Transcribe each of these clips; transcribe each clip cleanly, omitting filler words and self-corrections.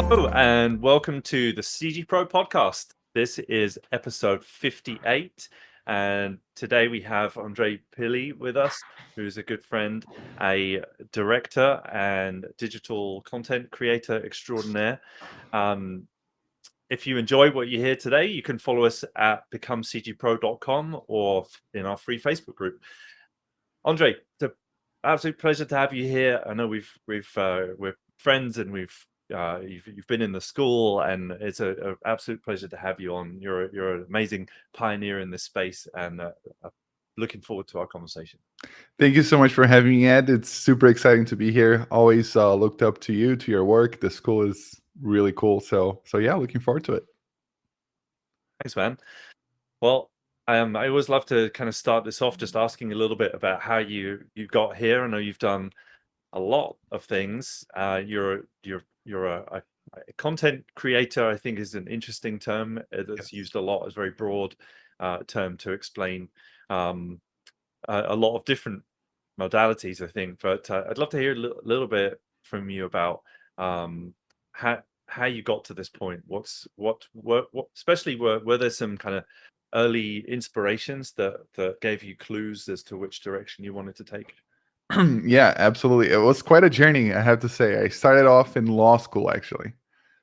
Hello and welcome to the CG Pro podcast. This is episode 58, and today we have Andre Pilli with us, who's a good friend, a director and digital content creator extraordinaire. If you enjoy what you hear today, you can follow us at becomecgpro.com or in our free Facebook group. Andre, it's an absolute pleasure to have you here. I know we're friends and you've been in the school, and it's an absolute pleasure to have you on. You're an amazing pioneer in this space, and looking forward to our conversation. Thank you so much for having me, Ed. It's super exciting to be here. Always looked up to you, to your work. The school is really cool. So yeah, looking forward to it. Thanks, man. Well, I always love to kind of start this off just asking a little bit about how you got here. I know you've done a lot of things. You're a content creator, I think, is an interesting term that's used a lot as a very broad term to explain a lot of different modalities, I think. But I'd love to hear a little bit from you about how you got to this point. What especially were there some kind of early inspirations that gave you clues as to which direction you wanted to take? Yeah, absolutely. It was quite a journey, I have to say. I started off in law school, actually.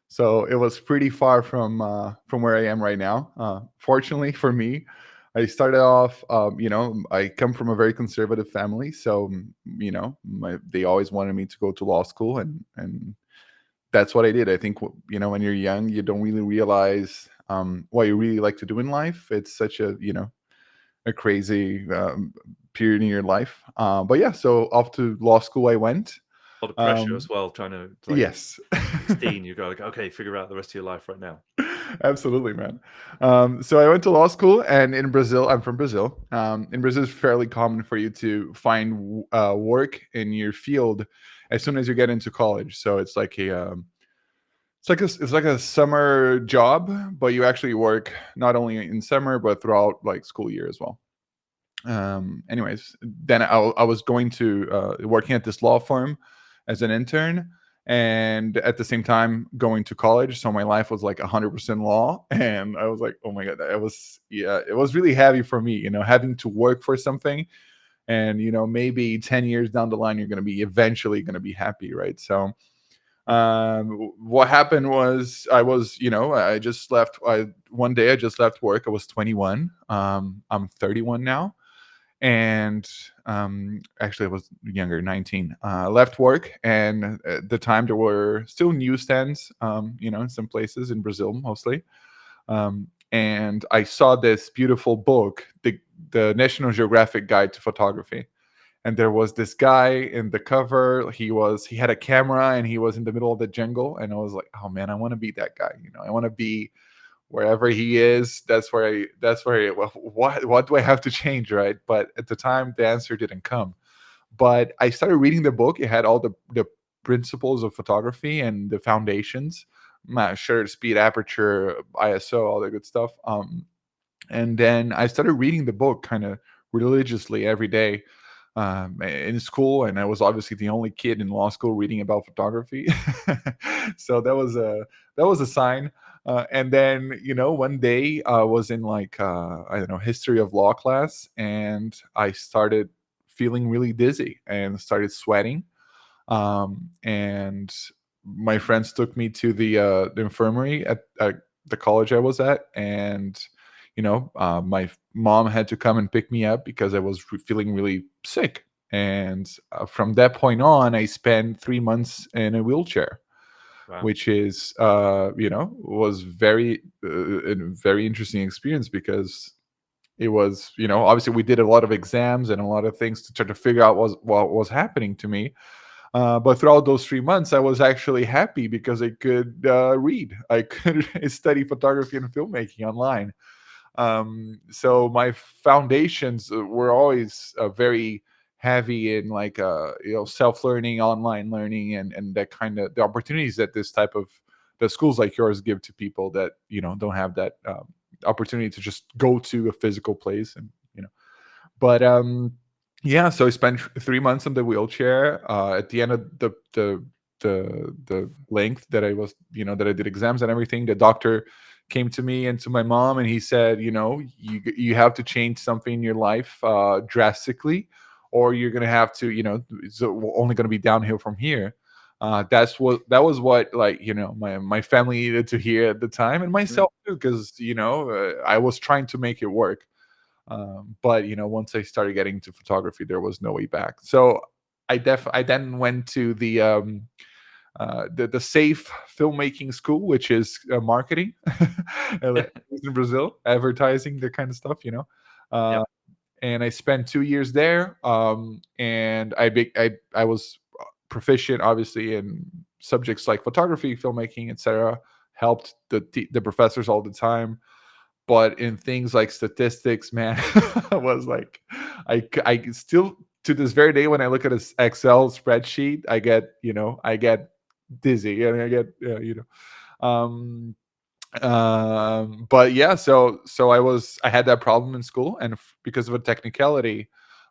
So it was pretty far from where I am right now. Fortunately for me, I started off, I come from a very conservative family. So, they always wanted me to go to law school, and that's what I did. I think, when you're young, you don't really realize what you really like to do in life. It's such a crazy period in your life. But yeah, so off to law school I went. A lot of pressure as well, trying to Yes. 16, you go like, okay, figure out the rest of your life right now. Absolutely, man. So I went to law school, and in Brazil, I'm from Brazil. In Brazil, it's fairly common for you to find work in your field as soon as you get into college. So it's like it's like a summer job, but you actually work not only in summer but throughout like school year as well. Anyways, then I was going to working at this law firm as an intern, and at the same time going to college. So my life was like 100% law, and I was like, oh my god, it was really heavy for me, having to work for something, and maybe 10 years down the line you're going to be eventually going to be happy, right? So what happened was I just left. One day I just left work. I was 21. I'm 31 now, and actually I was younger, 19. Left work, and at the time there were still newsstands, in some places in Brazil mostly. And I saw this beautiful book, the National Geographic Guide to Photography. And there was this guy in the cover. He had a camera, and he was in the middle of the jungle. And I was like, oh man, I want to be that guy. I want to be wherever he is. What do I have to change, right? But at the time the answer didn't come. But I started reading the book. It had all the principles of photography and the foundations, shutter speed, aperture, ISO, all that good stuff. And then I started reading the book kind of religiously every day in school, and I was obviously the only kid in law school reading about photography. So that was a sign. And then one day I was in like I don't know, history of law class, and I started feeling really dizzy and started sweating. And my friends took me to the infirmary at the college I was at, and my mom had to come and pick me up because I was feeling really sick. And from that point on, I spent 3 months in a wheelchair. Wow. Which is was a very interesting experience, because it was, obviously we did a lot of exams and a lot of things to try to figure out what was happening to me. But throughout those 3 months, I was actually happy because I could read. I could study photography and filmmaking online. So my foundations were always very heavy in like self-learning, online learning, and that kind of the opportunities that this type of the schools like yours give to people that don't have that opportunity to just go to a physical place. And but yeah, so I spent 3 months in the wheelchair. At the end of the the length that I was, that I did exams and everything, the doctor came to me and to my mom, and he said, you have to change something in your life drastically, or you're gonna have to, it's only gonna be downhill from here. That was what, like, my family needed to hear at the time, and Mm. myself too, because I was trying to make it work. But once I started getting into photography, there was no way back. So I then went to the safe filmmaking school, which is marketing, in Brazil, advertising, the kind of stuff. Uh, Yep. and I spent 2 years there. And I was proficient, obviously, in subjects like photography, filmmaking, etc. Helped the professors all the time, but in things like statistics, man, I was like, I still, to this very day, when I look at an Excel spreadsheet, I get dizzy, and I get, um but yeah, so I had that problem in school, and because of a technicality,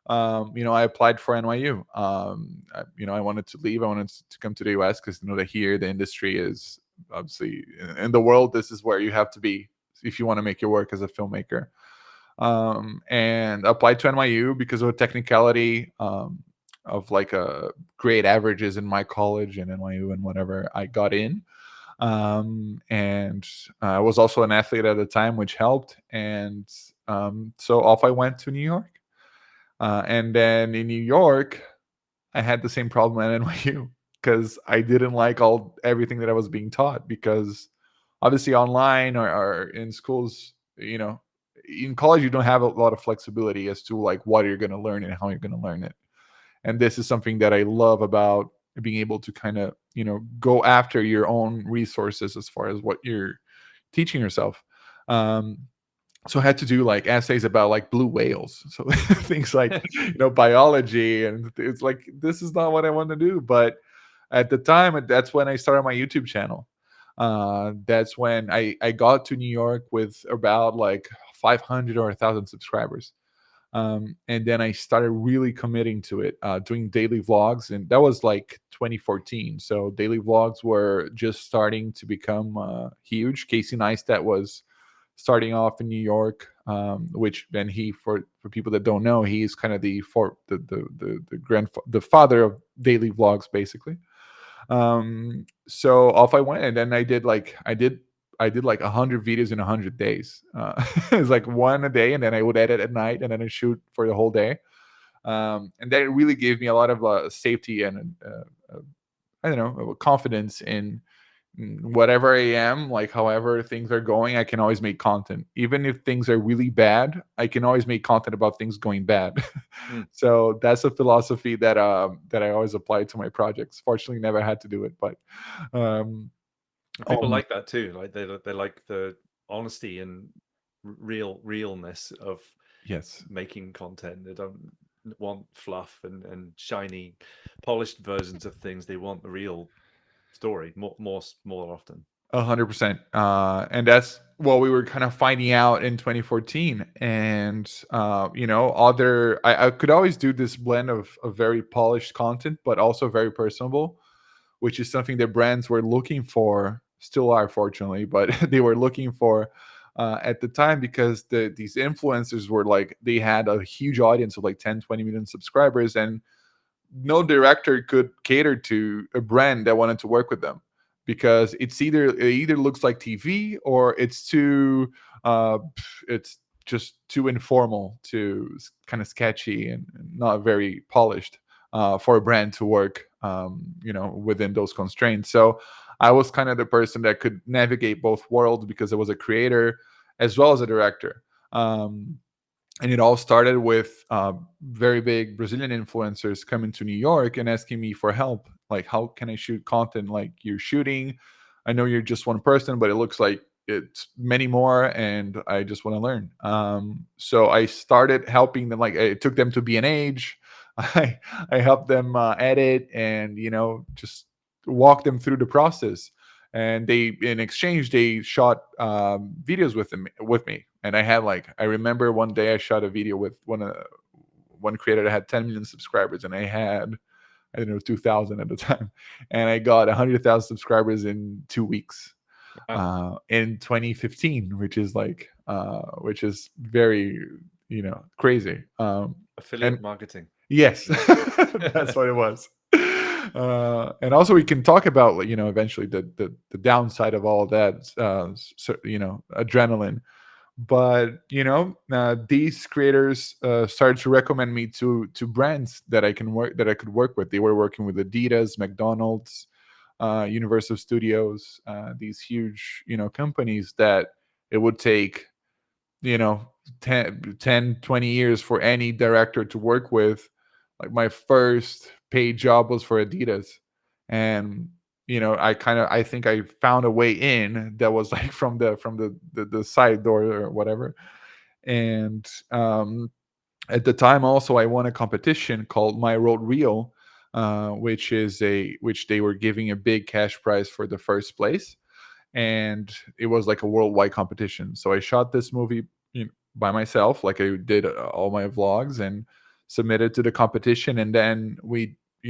I applied for NYU. I wanted to leave. I wanted to come to the US, because that here the industry is, obviously, in the world, this is where you have to be if you want to make your work as a filmmaker. And applied to NYU because of a technicality, of like a grade averages in my college and NYU and whatever. I got in. And I was also an athlete at the time, which helped. And so off I went to New York. And then in New York, I had the same problem at NYU, because I didn't like everything that I was being taught. Because obviously online, or in schools, in college, you don't have a lot of flexibility as to like what you're going to learn and how you're going to learn it. And this is something that I love about being able to kind of, go after your own resources as far as what you're teaching yourself. um, so I had to do like essays about like blue whales, so things like, biology, and it's like, this is not what I want to do. But at the time, that's when I started my YouTube channel. That's when I got to New York with about like 500 or 1,000 subscribers. And then I started really committing to it, doing daily vlogs, and that was like 2014. So daily vlogs were just starting to become huge. Casey Neistat was starting off in New York, which then for people that don't know, he is kind of the father of daily vlogs, basically. So off I went, and then I did like 100 videos in 100 days. It's like one a day, and then I would edit at night, and then I shoot for the whole day. And that really gave me a lot of safety and I don't know, confidence in whatever I am, like however things are going, I can always make content. Even if things are really bad, I can always make content about things going bad. Mm. So that's a philosophy that I always apply to my projects. Fortunately, never had to do it, but um, And people um like that too. Like they like the honesty and realness of yes. making content. They don't want fluff and shiny, polished versions of things. They want the real story more often. 100%. And that's what we were kind of finding out in 2014. And, I could always do this blend of very polished content, but also very personable, which is something that brands were looking for, still are, fortunately, but they were looking for at the time, because these influencers were like, they had a huge audience of like 10, 20 million subscribers. And no director could cater to a brand that wanted to work with them, because it either looks like TV, or it's just too informal, too kind of sketchy, and not very polished for a brand to work, within those constraints. So I was kind of the person that could navigate both worlds, because I was a creator as well as a director. And it all started with very big Brazilian influencers coming to New York and asking me for help. Like, how can I shoot content like you're shooting? I know you're just one person, but it looks like it's many more, and I just want to learn. So I started helping them. Like, I took them to B&H. I helped them edit, and just walk them through the process. And in exchange, they shot videos with me. And I remember one day I shot a video with one creator that had 10 million subscribers, and I had I don't know, 2,000 at the time, and I got 100,000 subscribers in 2 weeks Wow. in 2015, which is very crazy. And Affiliate marketing. yes, Yeah. that's what it was. And also, we can talk about eventually the downside of all that, adrenaline. But these creators started to recommend me to brands that I could work with. They were working with Adidas, McDonald's, Universal Studios, these huge companies that it would take you know 10, 20 years for any director to work with. Like, my first paid job was for Adidas, and I think I found a way in that was like from the side door or whatever. And at the time also, I won a competition called My Road Reel, which they were giving a big cash prize for the first place, and it was like a worldwide competition. So I shot this movie by myself, like I did all my vlogs, and submitted to the competition. And then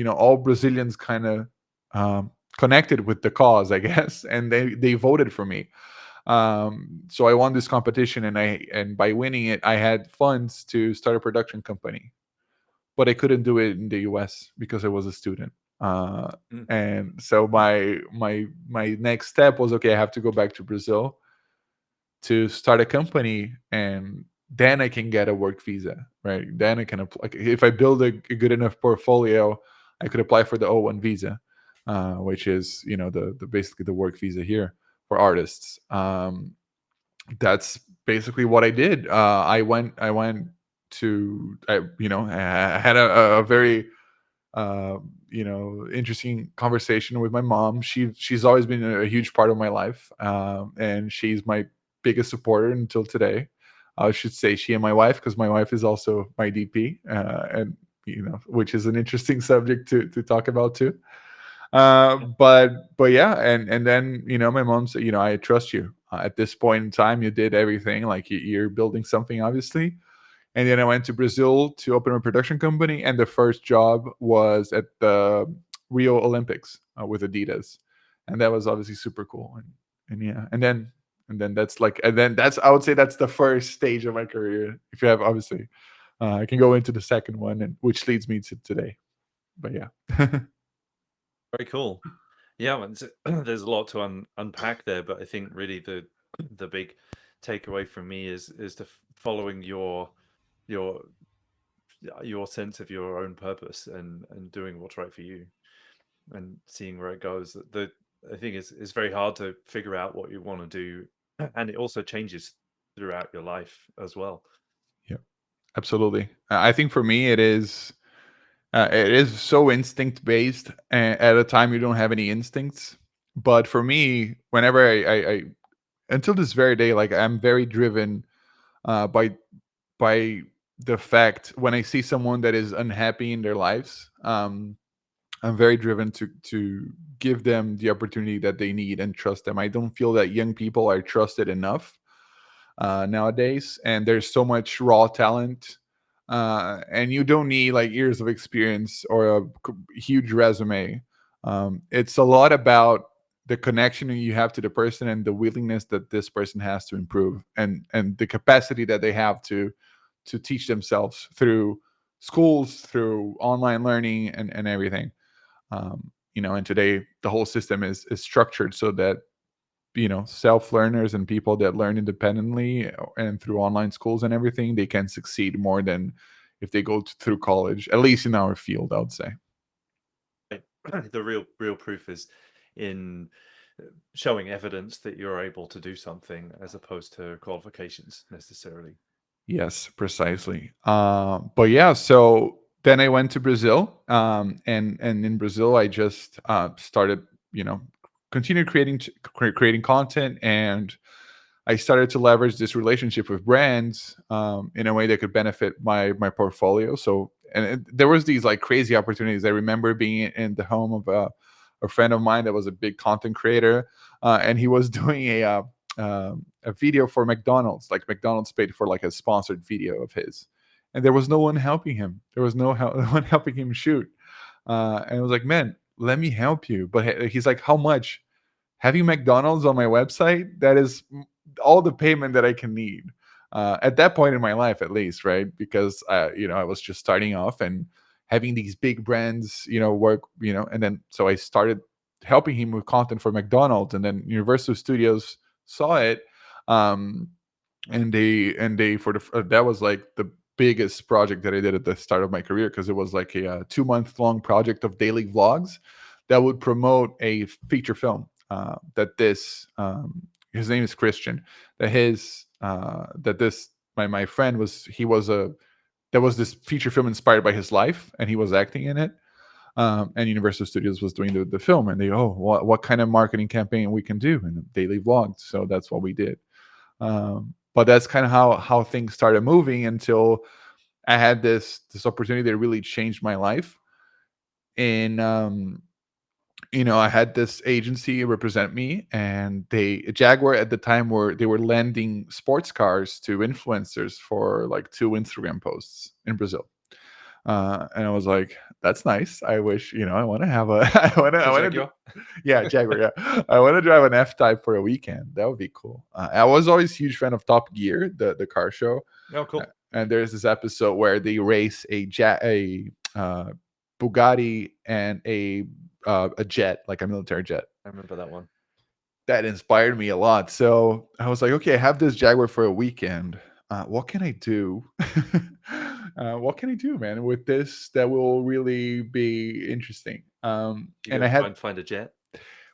all Brazilians kind of connected with the cause, I guess, and they voted for me. So I won this competition, and by winning it, I had funds to start a production company, but I couldn't do it in the US because I was a student. Uh, Mm. and so my next step was, okay, I have to go back to Brazil to start a company, and then I can get a work visa, right? Then I can apply. Like, if I build a good enough portfolio, I could apply for the O1 visa, which is the basically the work visa here for artists. That's basically what I did. I went to I had a very interesting conversation with my mom. She's always been a huge part of my life, and she's my biggest supporter until today. I should say she and my wife, because my wife is also my DP, and which is an interesting subject to talk about too. But yeah, and then my mom said, I trust you. At this point in time, you did everything. Like, you're building something, obviously. And then I went to Brazil to open a production company, and the first job was at the Rio Olympics with Adidas, and that was obviously super cool. And yeah, and then that's, I would say, that's the first stage of my career. If you have, obviously, I can go into the second one, and which leads me to today. But yeah. Very cool. Yeah, and there's a lot to unpack there, but I think really the big takeaway from me is the following your your sense of your own purpose and doing what's right for you and seeing where it goes. The I think it's very hard to figure out what you want to do, and it also changes throughout your life as well. Yeah, absolutely. I think for me, it is so instinct based. At a time, you don't have any instincts. But for me, whenever I until this very day, like, I'm very driven by the fact, when I see someone that is unhappy in their lives, I'm very driven to give them the opportunity that they need and trust them. I don't feel that young people are trusted enough nowadays, and there's so much raw talent, and you don't need like years of experience or a huge resume. It's a lot about the connection you have to the person, and the willingness that this person has to improve, and the capacity that they have to teach themselves through schools, through online learning, and everything. And today the whole system is structured so that self learners and people that learn independently and through online schools and everything, they can succeed more than if they go through college, at least in our field, I would say. The real proof is in showing evidence that you're able to do something as opposed to qualifications necessarily. Yes, precisely. But yeah, so then I went to Brazil, and in Brazil I just started, continued creating content, and I started to leverage this relationship with brands, in a way that could benefit my portfolio. So, and there was these like crazy opportunities. I remember being in the home of a friend of mine that was a big content creator, and he was doing a video for McDonald's. Like, McDonald's paid for like a sponsored video of his, and there was no one helping him. There was no one helping him shoot. And I was like, man, let me help you. But he's like, how much? Having McDonald's on my website, that is all the payment that I can need at that point in my life, at least, right? Because I was just starting off and having these big brands, work, and then so I started helping him with content for McDonald's, and then Universal Studios saw it, um, and they that was like the biggest project that I did at the start of my career, because it was like a 2 month long project of daily vlogs that would promote a feature film that this his name is Christian, that his that this my friend was he was a there was this feature film inspired by his life, and he was acting in it. And Universal Studios was doing the film, and they, what kind of marketing campaign we can do, and a daily vlog. So that's what we did. But that's kind of how things started moving, until I had this opportunity that really changed my life. And I had this agency represent me, and Jaguar at the time they were lending sports cars to influencers for like 2 Instagram posts in Brazil. And I was like, that's nice. I wish, I want to have a, I want to, yeah, Jaguar. Yeah. I want to drive an F Type for a weekend. That would be cool. I was always a huge fan of Top Gear, the car show. Oh, cool. And there's this episode where they race a Bugatti and a jet, like a military jet. I remember that one. That inspired me a lot. So I was like, okay, I have this Jaguar for a weekend. What can I do? What can I do, man, with this that will really be interesting? And I had find a jet.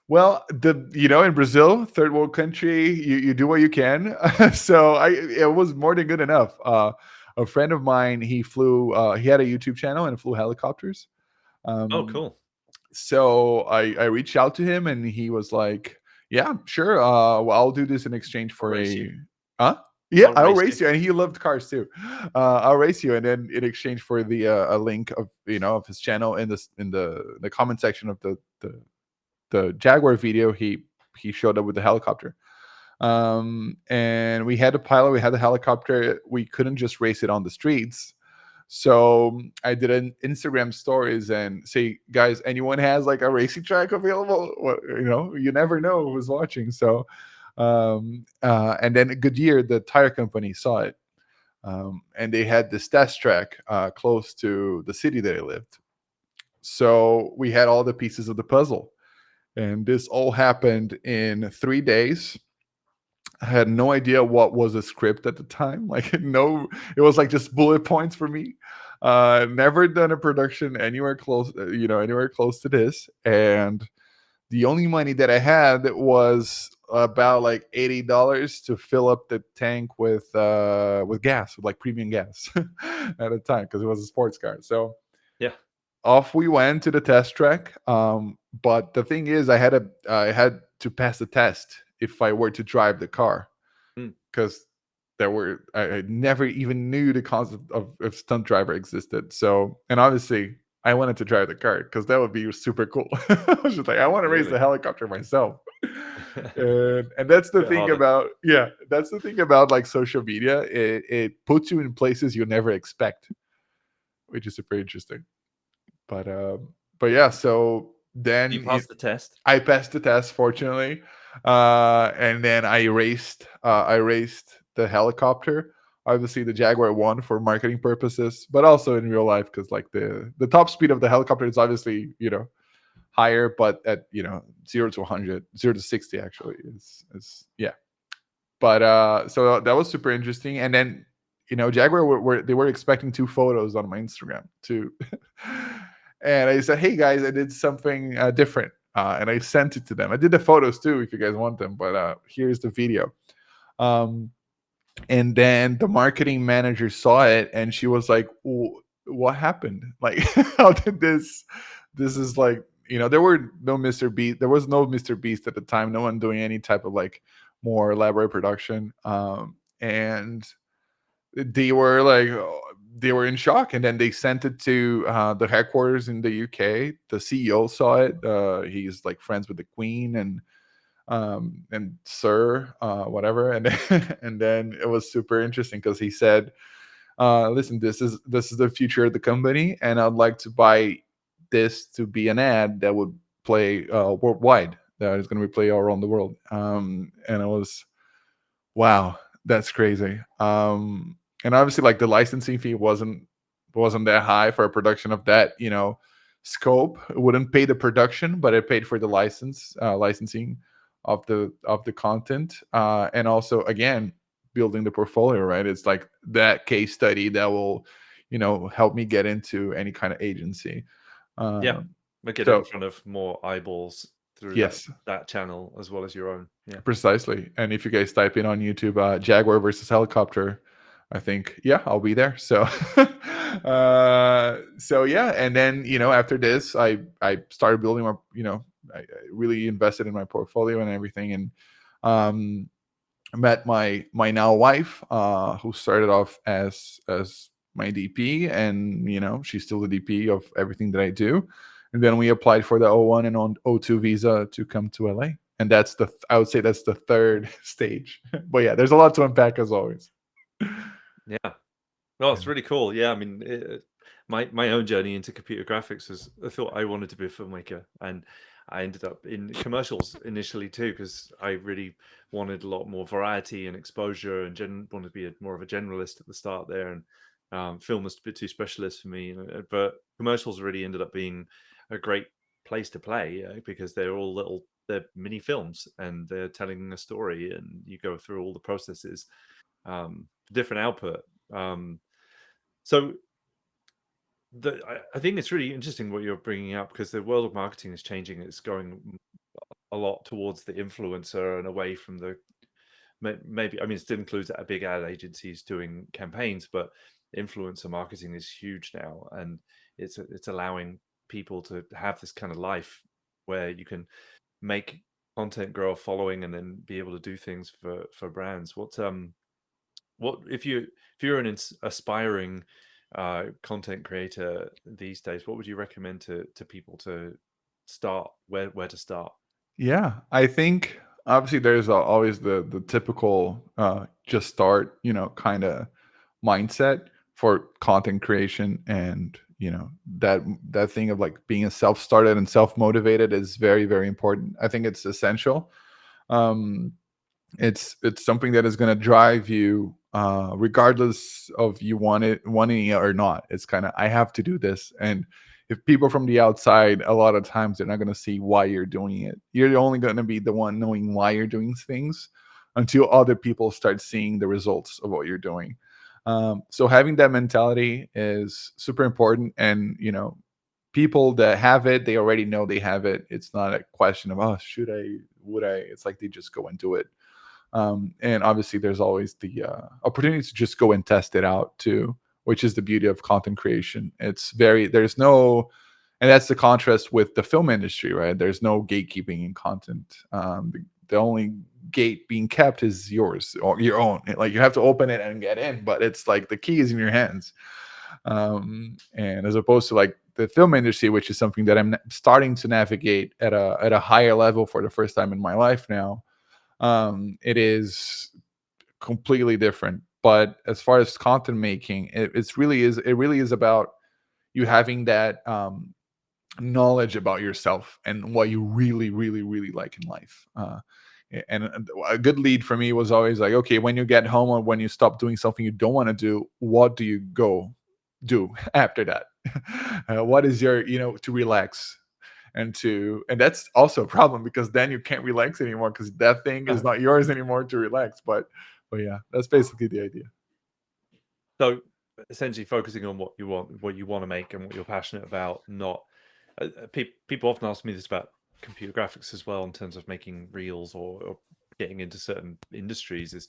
Well, in Brazil, third world country, you do what you can. So it was more than good enough. A friend of mine, he had a YouTube channel and flew helicopters. Oh, cool. So I reached out to him, and he was like, yeah, sure. Well, I'll do this in exchange for huh? Yeah, I'll race you. And he loved cars too. I'll race you, and then in exchange for the a link of of his channel in the comment section of the Jaguar video, he showed up with the helicopter. And we had a pilot, we had the helicopter. We couldn't just race it on the streets. So I did an Instagram stories and say, guys, anyone has like a racing track available? You never know who's watching. So, and then Goodyear, the tire company, saw it. And they had this test track close to the city that I lived. So we had all the pieces of the puzzle. And this all happened in 3 days. I had no idea what was a script at the time. Like, no, it was like just bullet points for me. Never done a production anywhere close, anywhere close to this. And the only money that I had was about like $80 to fill up the tank with gas, with like premium gas at the time, because it was a sports car. So yeah, off we went to the test track. But the thing is, I had to pass the test if I were to drive the car, because I never even knew the concept of if stunt driver existed. So, and obviously I wanted to drive the car because that would be super cool. I was just like, I want to race the helicopter myself. And that's the thing about that's the thing about like social media. It puts you in places you never expect, which is super interesting. But yeah, so then you passed the test. I passed the test, fortunately. And then I raced the helicopter. Obviously the Jaguar won for marketing purposes, but also in real life, because like the top speed of the helicopter is obviously higher, but at 0 to 100, 0 to 60 actually is yeah. But so that was super interesting. And then Jaguar they were expecting 2 photos on my Instagram too. And I said, hey guys, I did something different. And I sent it to them. I did the photos too, if you guys want them, but here's the video. And then the marketing manager saw it, and she was like, what happened? Like, how did this is like, there were no Mr. Beast. There was no Mr. Beast at the time. No one doing any type of like more elaborate production. And they were like, they were in shock. And then they sent it to the headquarters in the UK. The CEO saw it. He's like friends with the Queen and Sir whatever. And and then it was super interesting because he said, listen, this is the future of the company, and I'd like to buy this to be an ad that would play worldwide, that is going to be played all around the world. And it was, wow, that's crazy. And obviously, like the licensing fee wasn't that high for a production of that, scope. It wouldn't pay the production, but it paid for the licensing of the content, and also again building the portfolio. Right, it's like that case study that will, help me get into any kind of agency. Yeah, Um, but get it in so front of more eyeballs through yes, that channel as well as your own. Yeah. precisely. And if you guys type in on YouTube, Jaguar versus helicopter, I think, yeah, I'll be there. So, so yeah. And then, after this, I started building my, I really invested in my portfolio and everything. And, met my now wife, who started off as my DP, and she's still the DP of everything that I do. And then we applied for the O1 and on O2 visa to come to LA, and I would say that's the third stage. But yeah, there's a lot to unpack as always. Yeah. Well, Yeah. it's really cool. Yeah, I mean, my own journey into computer graphics was, I thought I wanted to be a filmmaker, and I ended up in commercials initially too, because I really wanted a lot more variety and exposure, and wanted to be more of a generalist at the start there, and film was a bit too specialist for me. But commercials really ended up being a great place to play, because they're mini films, and they're telling a story, and you go through all the processes, different output. So I think it's really interesting what you're bringing up, because the world of marketing is changing. It's going a lot towards the influencer and away from the maybe. I mean, it still includes big ad agencies doing campaigns, but influencer marketing is huge now, and it's allowing people to have this kind of life where you can make content, grow a following, and then be able to do things for brands. What if you're an aspiring content creator these days? What would you recommend to people to start? Where to start? Yeah, I think obviously there's always the typical just start, kind of mindset for content creation, and that thing of like being a self-started and self-motivated is very, very important. I think it's essential. Um, it's something that is going to drive you, regardless of you wanting it or not. It's kind of, I have to do this. And if people from the outside, a lot of times they're not going to see why you're doing it. You're only going to be the one knowing why you're doing things until other people start seeing the results of what you're doing. So having that mentality is super important. And people that have it, they already know they have it. It's not a question of, oh, should I, would I? It's like they just go and do it. And obviously there's always the opportunity to just go and test it out too, which is the beauty of content creation. There's no, and that's the contrast with the film industry, right? There's no gatekeeping in content. The only gate being kept is yours, or your own. Like, you have to open it and get in, but it's like the key is in your hands. And as opposed to like the film industry, which is something that I'm starting to navigate at a higher level for the first time in my life now. It is completely different. But as far as content making, it really is about you having that knowledge about yourself and what you really, really, really like in life. And a good lead for me was always like, okay, when you get home or when you stop doing something you don't want to do, what do you go do after that? What is your, to relax? And that's also a problem, because then you can't relax anymore, because that thing is not yours anymore to relax. But yeah, that's basically the idea. So essentially, focusing on what you want to make, and what you're passionate about. Not people often ask me this about computer graphics as well, in terms of making reels, or getting into certain industries. Is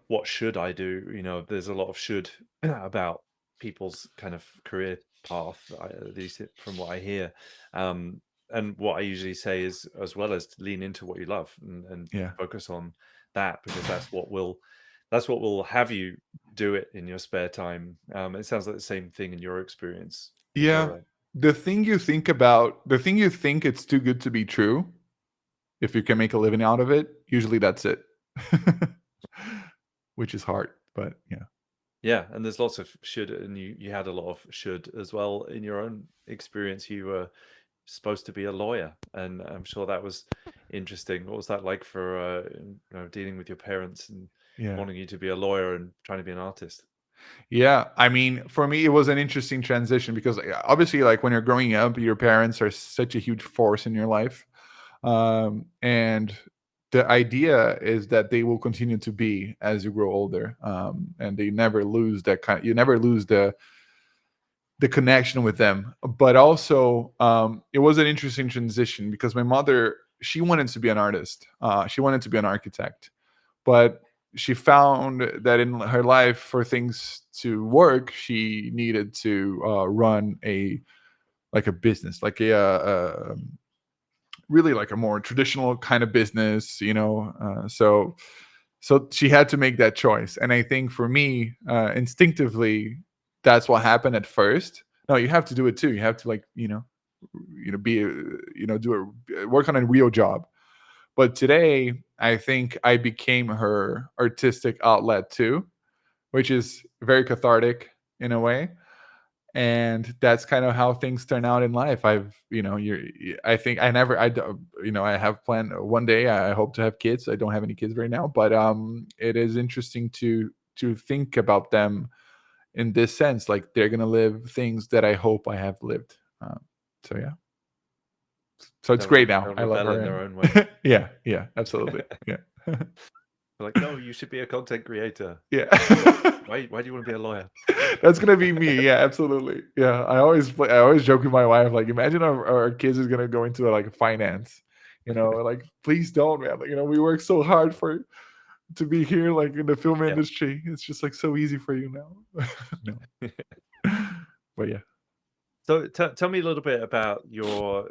what should I do? There's a lot of should about people's kind of career path, at least from what I hear. And what I usually say is, as well, as to lean into what you love, and Yeah. focus on that, because that's what will have you do it in your spare time. It sounds like the same thing in your experience. Is that Yeah. right? The thing you think it's too good to be true, if you can make a living out of it, usually that's it. Which is hard, but yeah. Yeah, and there's lots of should, and you had a lot of should as well in your own experience. You were supposed to be a lawyer, and I'm sure that was interesting. What was that like for dealing with your parents and Yeah. wanting you to be a lawyer and trying to be an artist? Yeah, I mean, for me, it was an interesting transition because obviously, like when you're growing up, your parents are such a huge force in your life, and the idea is that they will continue to be as you grow older, and they never lose that kind. You never lose the connection with them. But also, it was an interesting transition because my mother, she wanted to be an artist. She wanted to be an architect, but she found that in her life, for things to work, she needed to run a business, like a really like a more traditional kind of business, so she had to make that choice. And I think for me, instinctively, that's what happened at first. No, you have to do it too. You have to, like, be do a work on a real job. But today, I think I became her artistic outlet too, which is very cathartic in a way. And that's kind of how things turn out in life. I think I never, I have planned one day. I hope to have kids. I don't have any kids right now, but it is interesting to think about them in this sense. Like, they're gonna live things that I hope I have lived. So yeah, so it's great now. They'll I love rebel her, in their and own way. yeah, absolutely, yeah. They're like, no, you should be a content creator. Yeah. Why do you want to be a lawyer? That's gonna be me. Yeah, absolutely. Yeah, I always joke with my wife, like, imagine our kids is gonna go into like finance. Like, please don't, man. Like, we work so hard for to be here, like in the film Yeah. industry. It's just like so easy for you now. No, but yeah, So tell me a little bit about your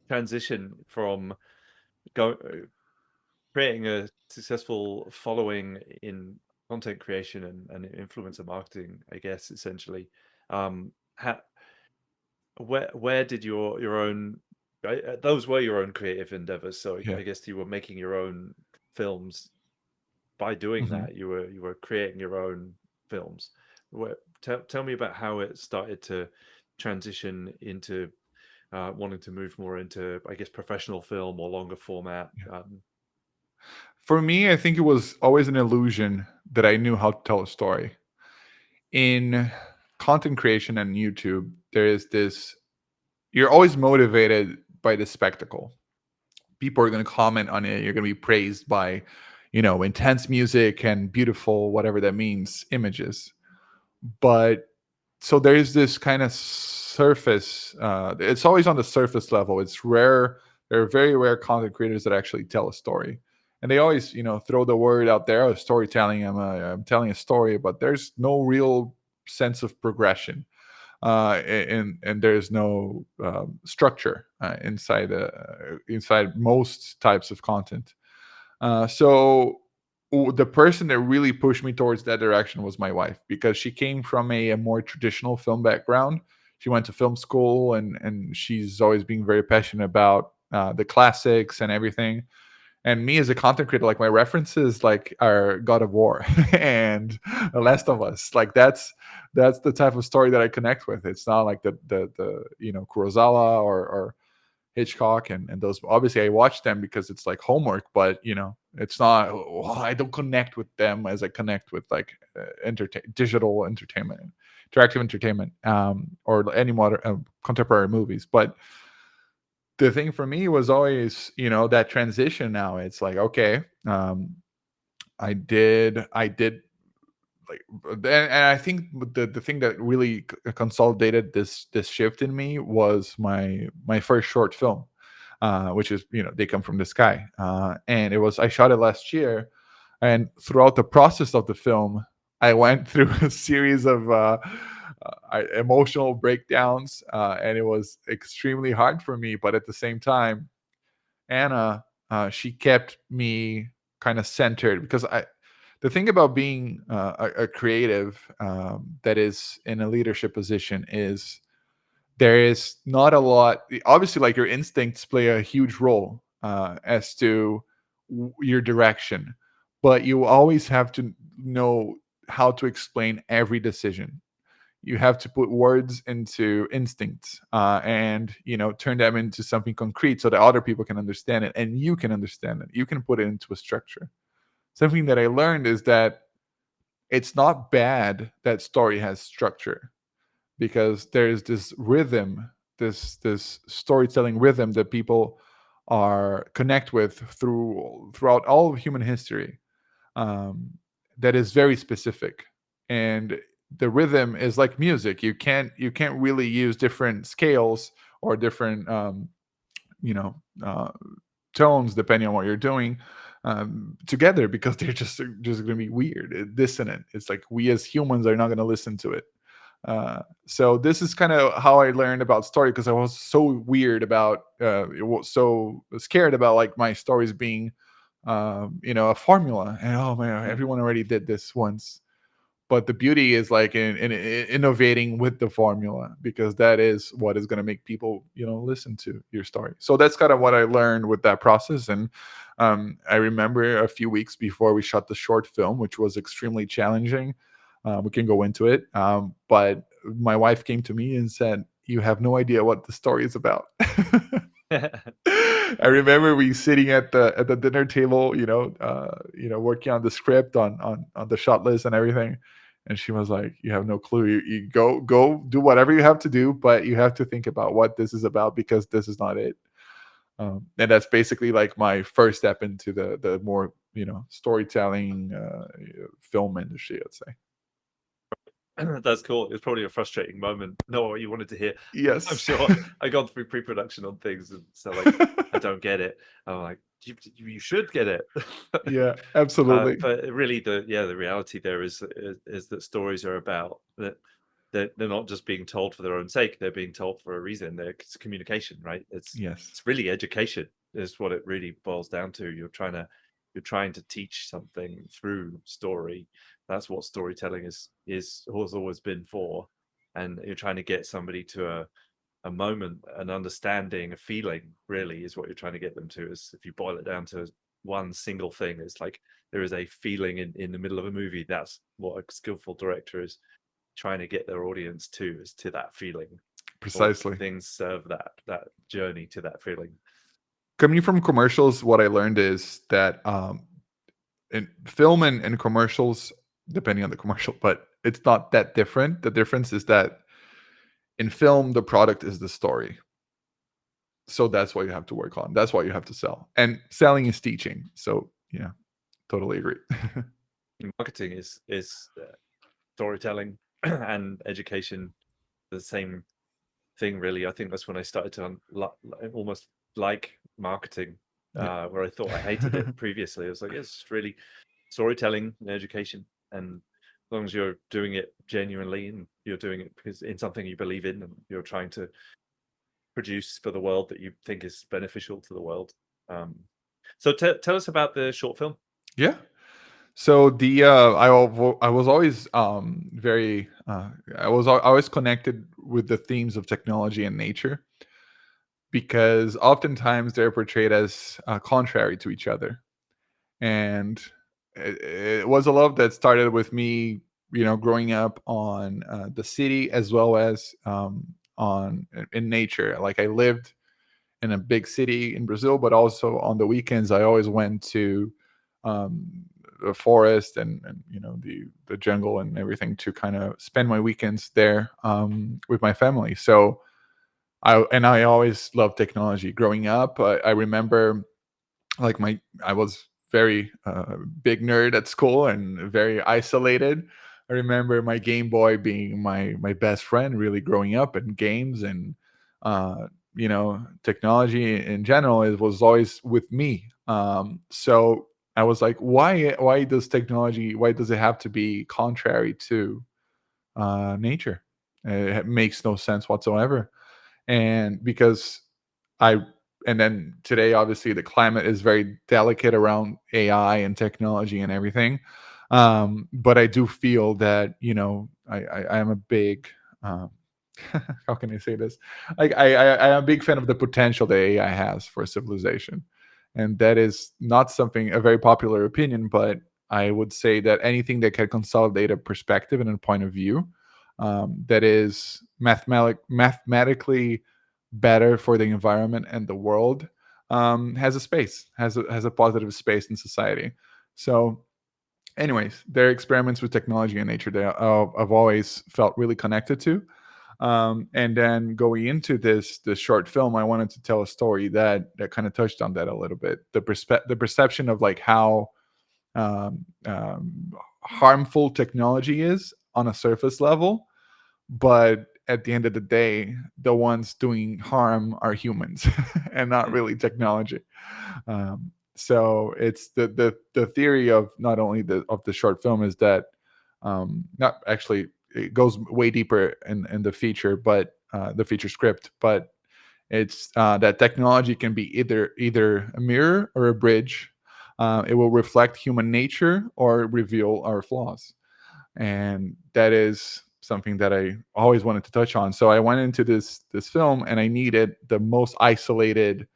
transition from go creating a successful following in content creation and influencer marketing, I guess, essentially. How, where did your own those were your own creative endeavors, so yeah. I guess you were making your own films. By doing Mhm. that, you were creating your own films. Tell me about how it started to transition into wanting to move more into, I guess, professional film or longer format. For me, I think it was always an illusion that I knew how to tell a story. In content creation and YouTube, there is this. You're always motivated by the spectacle. People are going to comment on it. You're going to be praised by, intense music and beautiful, whatever that means, images. But so there's this kind of surface. It's always on the surface level. It's rare. There are very rare content creators that actually tell a story, and they always, throw the word out there. Oh, storytelling. I'm telling a story, but there's no real sense of progression, and there's no structure inside most types of content. So the person that really pushed me towards that direction was my wife, because she came from a more traditional film background. She went to film school, and she's always been very passionate about the classics and everything. And me as a content creator, like, my references like are God of War and The Last of Us. Like, that's the type of story that I connect with. It's not like the Kurosawa or Hitchcock and those. Obviously, I watch them because it's like homework, but it's not. I don't connect with them as I connect with, like, digital entertainment, interactive entertainment, or any modern contemporary movies. But the thing for me was always, that transition. Now it's like, okay, I did like, and I think the thing that really consolidated this shift in me was my first short film, which is, They Come From the Sky, and I shot it last year. And throughout the process of the film, I went through a series of emotional breakdowns, and it was extremely hard for me. But at the same time, Anna, she kept me kind of centered, because the thing about being a creative, that is in a leadership position, is there is not a lot. Obviously, like, your instincts play a huge role as to your direction, but you always have to know how to explain every decision. You have to put words into instincts, and turn them into something concrete so that other people can understand it and you can understand it. You can put it into a structure. Something that I learned is that it's not bad that story has structure, because there's this rhythm, this storytelling rhythm that people are connect with throughout all of human history, um, that is very specific. And the rhythm is like music. You can't really use different scales or different you know uh, tones depending on what you're doing, together, because they're just going to be weird, dissonant. It's like we as humans are not going to listen to it. So this is kind of how I learned about story, because I was so weird about so scared about like my stories being a formula, and oh man, everyone already did this once. But the beauty is like in innovating with the formula, because that is what is going to make people listen to your story. So that's kind of what I learned with that process. And I remember a few weeks before we shot the short film, which was extremely challenging. We can go into it, but my wife came to me and said, "You have no idea what the story is about." I remember we sitting at the dinner table, working on the script, on the shot list and everything. And she was like, "You have no clue. You go do whatever you have to do, but you have to think about what this is about, because this is not it." And that's basically like my first step into the more storytelling film industry, I'd say. That's cool. It's probably a frustrating moment. Know what you wanted to hear. I'm Yes. sure I gone through pre-production on things, and so like I don't get it. I'm like, you should get it. Yeah, absolutely. But really, the reality there is that stories are about that. They're not just being told for their own sake. They're being told for a reason. It's communication, right? Yes, It's really education is what it really boils down to. You're trying to teach something through story. That's what storytelling has always been for. And you're trying to get somebody to a moment, an understanding, a feeling, really, is what you're trying to get them to. Is if you boil it down to one single thing, it's like there is a feeling in the middle of a movie. That's what a skillful director is trying to get their audience to, is to that feeling. All precisely. things serve that journey to that feeling. Coming from commercials, what I learned is that in film and commercials, depending on the commercial, but it's not that different. The difference is that in film, the product is the story. So that's what you have to work on. That's what you have to sell. And selling is teaching. So yeah, totally agree. Marketing is storytelling and education, the same thing, really. I think that's when I started to almost like marketing, Yeah. where I thought I hated it previously. I was like, it's really storytelling and education, and as long as you're doing it genuinely and you're doing it because in something you believe in, and you're trying to produce for the world that you think is beneficial to the world. So tell us about the short film. Yeah. So the I was always very always connected with the themes of technology and nature, because oftentimes they're portrayed as contrary to each other. And it was a love that started with me, growing up on the city, as well as on in nature. Like I lived in a big city in Brazil, but also on the weekends I always went to um, the forest and the jungle and everything, to kind of spend my weekends there with my family. So I always loved technology growing up. I remember, like, I was very big nerd at school and very isolated. I remember my Game Boy being my best friend, really growing up in games. And technology in general, it was always with me. So I was like, why does it have to be contrary to nature? It makes no sense whatsoever. And because I and then today, obviously, the climate is very delicate around AI and technology and everything. But I do feel that I am a big how can I say this? Like I am a big fan of the potential that AI has for civilization, and that is not something a very popular opinion, but I would say that anything that can consolidate a perspective and a point of view that is mathematically better for the environment and the world has a space, has a positive space in society. So, anyways, there are experiments with technology and nature that I've always felt really connected to. And then going into this short film, I wanted to tell a story that kind of touched on that a little bit. The perception of like how um, um, harmful technology is on a surface level, but at the end of the day, the ones doing harm are humans and not Mm. really technology. So it's the theory of not only the short film is that not actually it goes way deeper in the feature, but the feature script, but it's that technology can be either a mirror or a bridge. It will reflect human nature or reveal our flaws, and that is something that I always wanted to touch on. So I went into this film, and I needed the most isolated,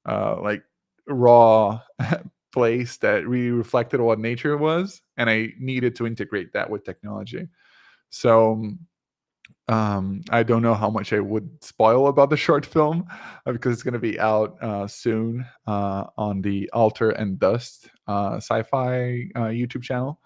like raw place that really reflected what nature was, and I needed to integrate that with technology. So I don't know how much I would spoil about the short film because it's going to be out soon on the Alter and Dust sci-fi YouTube channel,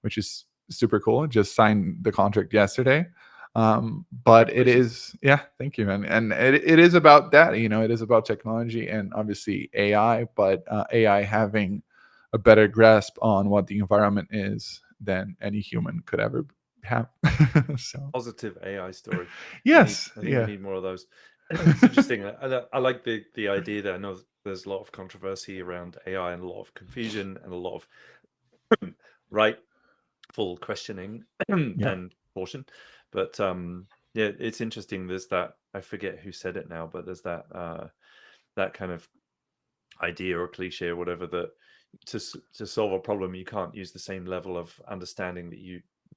which is super cool. Just signed the contract yesterday. But it Congratulations. is, yeah, thank you, man. And it is about that, it is about technology and obviously AI, but AI having a better grasp on what the environment is than any human could ever have. So, Positive AI story. yes, I think we yeah. need more of those. It's interesting. I like the idea that I know there's a lot of controversy around AI and a lot of confusion and a lot of rightful questioning Yeah, and caution. But yeah, it's interesting. There's that, I forget who said it now, but there's that kind of idea or cliche or whatever, that to solve a problem you can't use the same level of understanding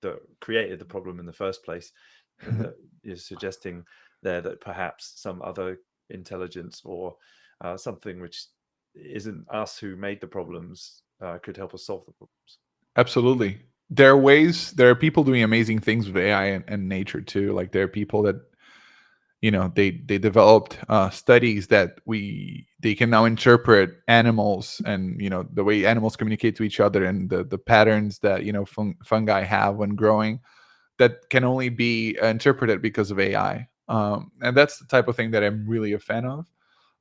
that created the problem in the first place, and that you're suggesting there that perhaps some other intelligence or something which isn't us who made the problems could help us solve the problems. absolutely. There are people doing amazing things with AI and nature too. Like there are people that they developed studies that they can now interpret animals and the way animals communicate to each other and the patterns that fungi have when growing that can only be interpreted because of AI. And that's the type of thing that I'm really a fan of.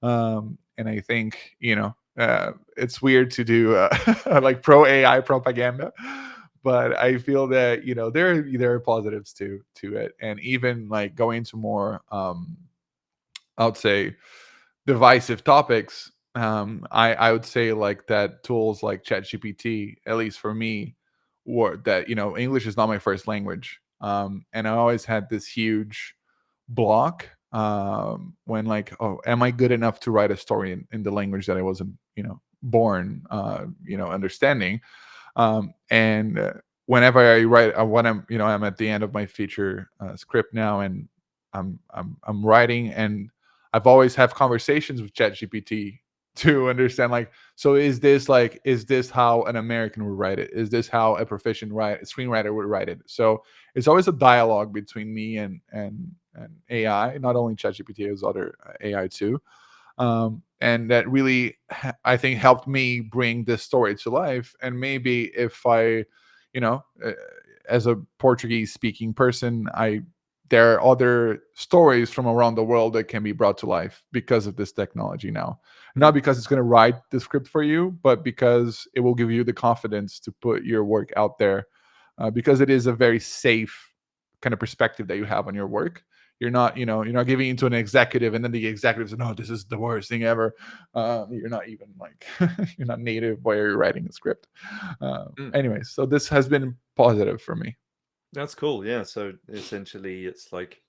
And I think it's weird to do like pro AI propaganda, but I feel that there are positives to it, and even like going to more I would say divisive topics. I would say like that tools like ChatGPT, at least for me, were that English is not my first language, and I always had this huge block when like, oh, am I good enough to write a story in the language that I wasn't born understanding? And whenever I write, when I'm at the end of my feature script now, and I'm writing, and I've always have conversations with ChatGPT to understand like, so is this how an American would write it? Is this how a proficient screenwriter would write it? So it's always a dialogue between me and AI, not only ChatGPT, there's other AI too. And that really I think helped me bring this story to life. And maybe if I you know uh, as a Portuguese speaking person, I there are other stories from around the world that can be brought to life because of this technology now, not Mm. because it's going to write the script for you, but because it will give you the confidence to put your work out there, because it is a very safe kind of perspective that you have on your work. You're not giving it to an executive, and then the executive says, "No, this is the worst thing ever." You're not even like you're not native while you're writing a script. Mm. Anyway, so this has been positive for me. That's cool. Yeah. So essentially, it's like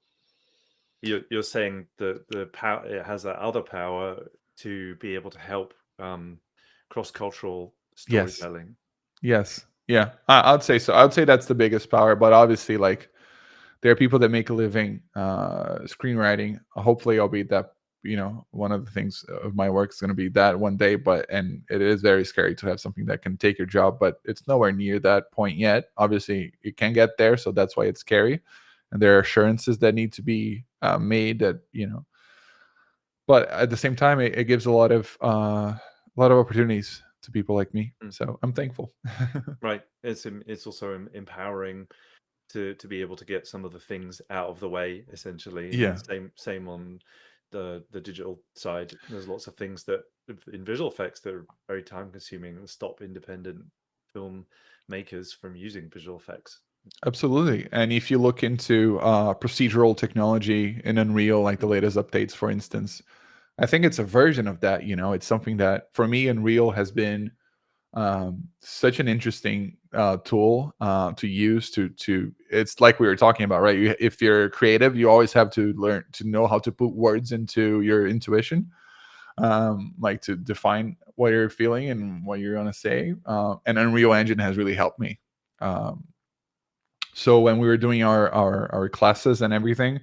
you're saying that the power, it has that other power to be able to help cross-cultural Yes, storytelling. yes, yeah. I'd say so. I'd say that's the biggest power. But obviously, like there are people that make a living screenwriting. Hopefully, I'll be that one of the things of my work is going to be that one day. And it is very scary to have something that can take your job, but it's nowhere near that point yet. Obviously it can get there, so that's why it's scary, and there are assurances that need to be made, that but at the same time it gives a lot of opportunities to people like me, Mm. so I'm thankful. Right. It's also empowering to be able to get some of the things out of the way, essentially. And Yeah, same on the digital side. There's lots of things that in visual effects that are very time consuming and stop independent film makers from using visual effects. absolutely. And if you look into procedural technology in Unreal, like the Mm. latest updates, for instance, I think it's a version of that. It's something that for me Unreal has been such an interesting tool to use to it's like we were talking about, right? If you're creative, you always have to learn to know how to put words into your intuition, like to define what you're feeling and what you're going to say, and Unreal Engine has really helped me. So when we were doing our classes and everything,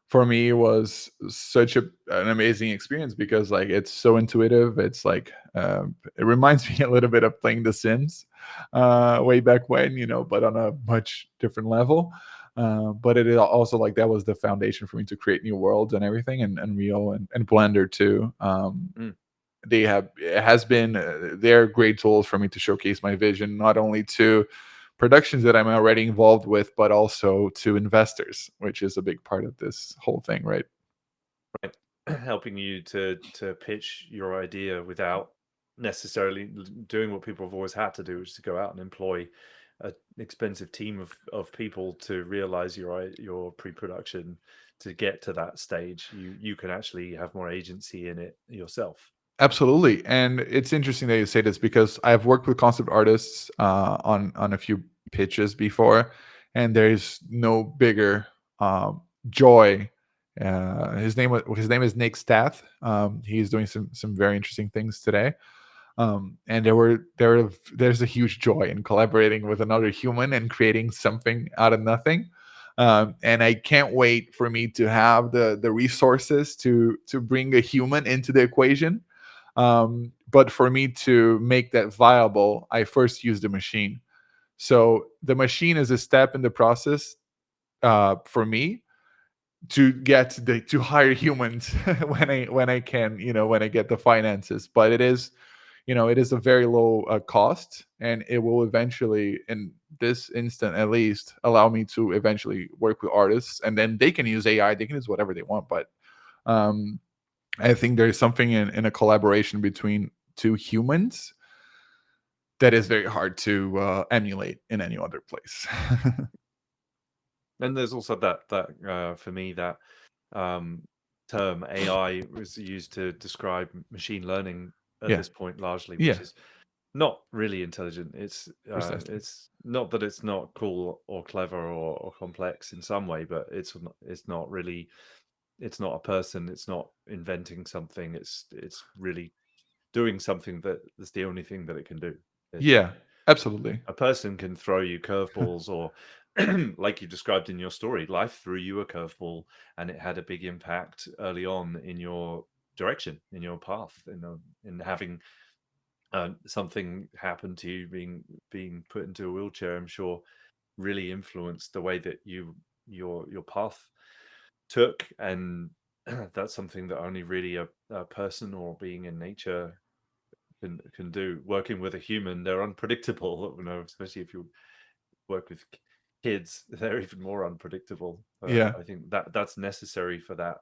for me it was such an amazing experience, because like it's so intuitive. It's like it reminds me a little bit of playing The Sims way back when, but on a much different level. But it is also like that was the foundation for me to create new worlds and everything, and Unreal and Blender too. Mm. It has been they're great tools for me to showcase my vision, not only to productions that I'm already involved with, but also to investors, which is a big part of this whole thing, right? Right. Helping you to pitch your idea without necessarily doing what people have always had to do, which is to go out and employ an expensive team of people to realize your pre-production. To get to that stage, you can actually have more agency in it yourself. Absolutely. And it's interesting that you say this, because I've worked with concept artists on a few pitches before, and there's no bigger joy. His name is Nick Stath. He's doing some very interesting things today. And there's a huge joy in collaborating with another human and creating something out of nothing. And I can't wait for me to have the resources to bring a human into the equation. But for me to make that viable, I first use the machine. So the machine is a step in the process for me to get to hire humans when I can, when I get the finances. But it is a very low cost, and it will eventually, in this instant at least, allow me to eventually work with artists, and then they can use AI, they can use whatever they want. But um, I think there's something in a collaboration between two humans that is very hard to emulate in any other place. And there's also that for me that um, term AI was used to describe machine learning at Yeah, this point largely, which yeah, is not really intelligent. precisely. It's not that it's not cool or clever or complex in some way, but it's not really, it's not a person. It's not inventing something. It's really doing something that is the only thing that it can do. Yeah, absolutely. A person can throw you curveballs, or like you described in your story, life threw you a curveball and it had a big impact early on in your direction, in your path, in having something happen to you, being put into a wheelchair. I'm sure really influenced the way that your path took. And that's something that only really a person or being in nature can do. Working with a human, they're unpredictable, especially if you work with kids. They're even more unpredictable. Yeah, I think that's necessary for that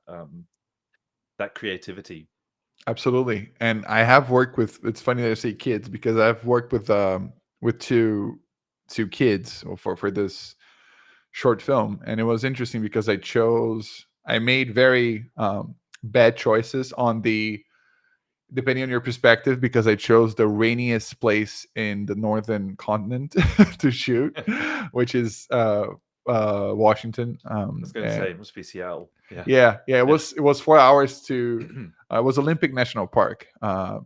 creativity. absolutely. And I have worked with. It's funny that I say kids, because I've worked with two kids for this short film, and it was interesting because I made very bad choices on the depending on your perspective, because I chose the rainiest place in the northern continent to shoot, which is Washington. I was going to say it must be Seattle. Yeah. Yeah, yeah, it Yeah. was 4 hours to. It was Olympic National Park,